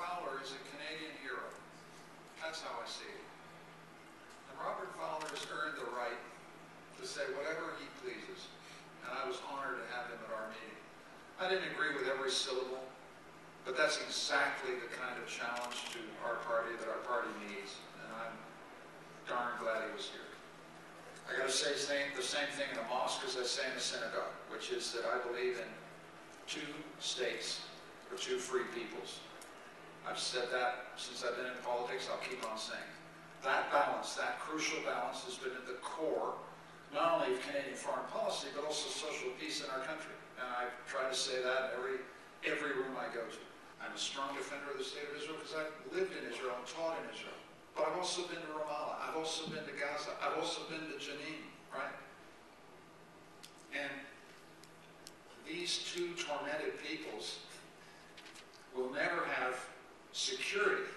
Fowler is a Canadian hero. That's how I see it. And Robert Fowler has earned the right to say whatever he pleases, and I was honored to have him at our meeting. I didn't agree with every syllable, but that's exactly the kind of challenge to our party that our party needs, and I'm darn glad he was here. I got to say the same thing in a mosque as I say in a synagogue, which is that I believe in two states for two free peoples. I've said that since I've been in politics. I'll keep on saying that balance, that crucial balance, has been at the core not only of Canadian foreign policy but also social peace in our country. And I try to say that in every room I go to. I'm a strong defender of the state of Israel because I've lived in Israel and taught in Israel. But I've also been to Ramallah. I've also been to Gaza. I've also been to Jenin, right? And these two tormented peoples will never have security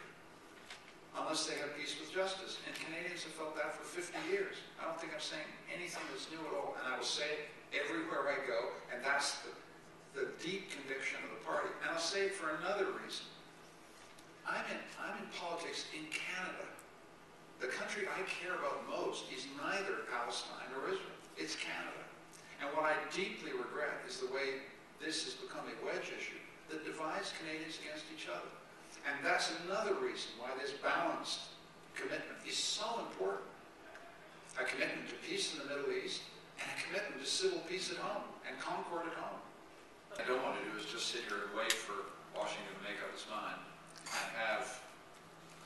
unless they have peace with justice. And Canadians have felt that for 50 years. I don't think I'm saying anything that's new at all. And I will say it everywhere I go. And that's the deep conviction of the party. And I'll say it for another reason. I'm in politics in Canada. The country I care about most is neither Palestine or Israel. It's Canada. And what I deeply regret is the way this has become a wedge issue that divides Canadians against each other. And that's another reason why this balanced commitment is so important. A commitment to peace in the Middle East and a commitment to civil peace at home and concord at home. What I don't want to do is just sit here and wait for Washington to make up its mind and have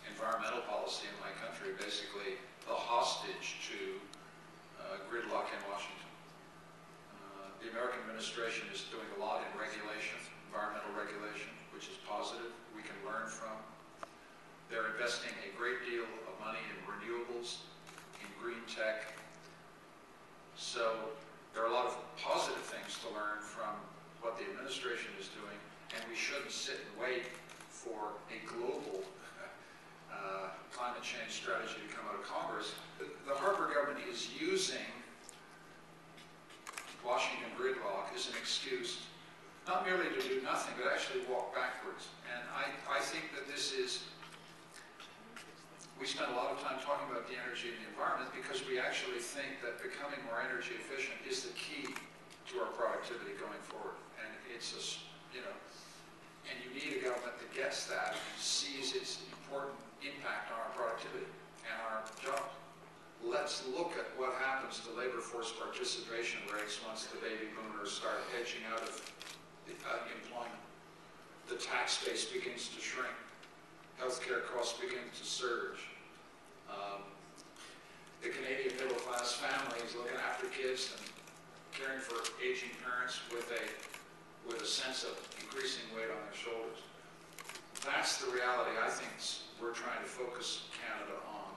environmental policy in my country basically the hostage to gridlock in Washington. The American administration is doing a lot in regulation, environmental regulation, which is positive, we can learn from. They're investing a great deal of money in renewables, in green tech. So there are a lot of positive things to learn from what the administration is doing, and we shouldn't sit and wait for a global climate change strategy to come out of Congress. The Harper government is using Washington gridlock as an excuse, not merely to do nothing, but actually walk backwards. And I think that this is, we spend a lot of time talking about the energy and the environment because we actually think that becoming more energy efficient is the key to our productivity going forward. And it's a, and you need a government that gets that and sees its important impact on our productivity and our jobs. Let's look at what happens to labor force participation rates once the baby boomers start edging out of employment. The tax base begins to shrink. Healthcare costs begin to surge. The Canadian middle class family is looking after kids and caring for aging parents with a sense of increasing weight on their shoulders. That's the reality I think we're trying to focus Canada on.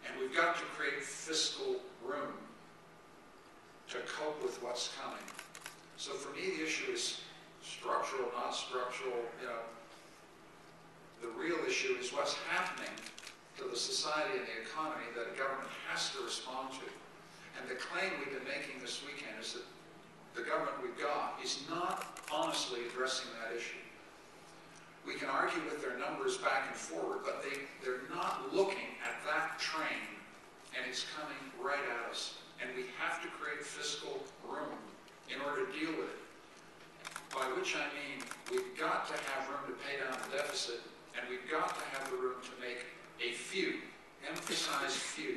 And we've got to create fiscal room to cope with what's coming. So for me, the issue is structural, not structural. The real issue is what's happening to the society and the economy that a government has to respond to. And the claim we've been making this weekend is that the government we've got is not honestly addressing that issue. We can argue with their numbers back and forward, but they're not looking at that train, and it's coming right at us. And we have to create fiscal room in order to deal with it. By which I mean we've got to have room to pay down the deficit, and we've got to have the room to make a few, emphasize few,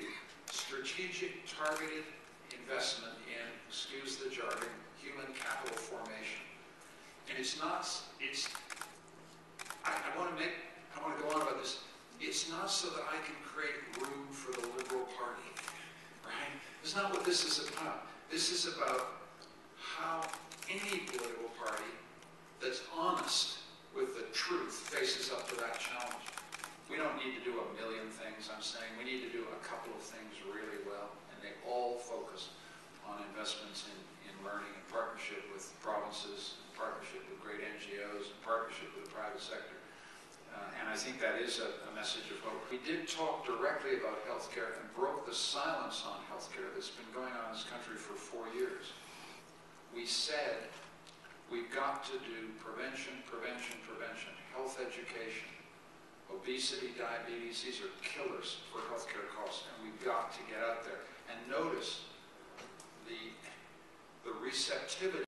strategic, targeted investment in, excuse the jargon, human capital formation. And it's not, I want to go on about this. It's not so that I can create room for the Liberal Party, right? That's not what this is about. This is about how any political party that's honest with the truth faces up to that challenge. We don't need to do a million things, I'm saying. We need to do a couple of things really well, and they all focus on investments in learning, in partnership with provinces, in partnership with great NGOs, in partnership with the private sector. And I think that is a message of hope. We did talk directly about healthcare and broke the silence on healthcare that's been going on in this country for 4 years. We said We've got to do prevention, prevention, prevention, health education. Obesity, diabetes, these are killers for healthcare costs, and we've got to get out there. And notice the receptivity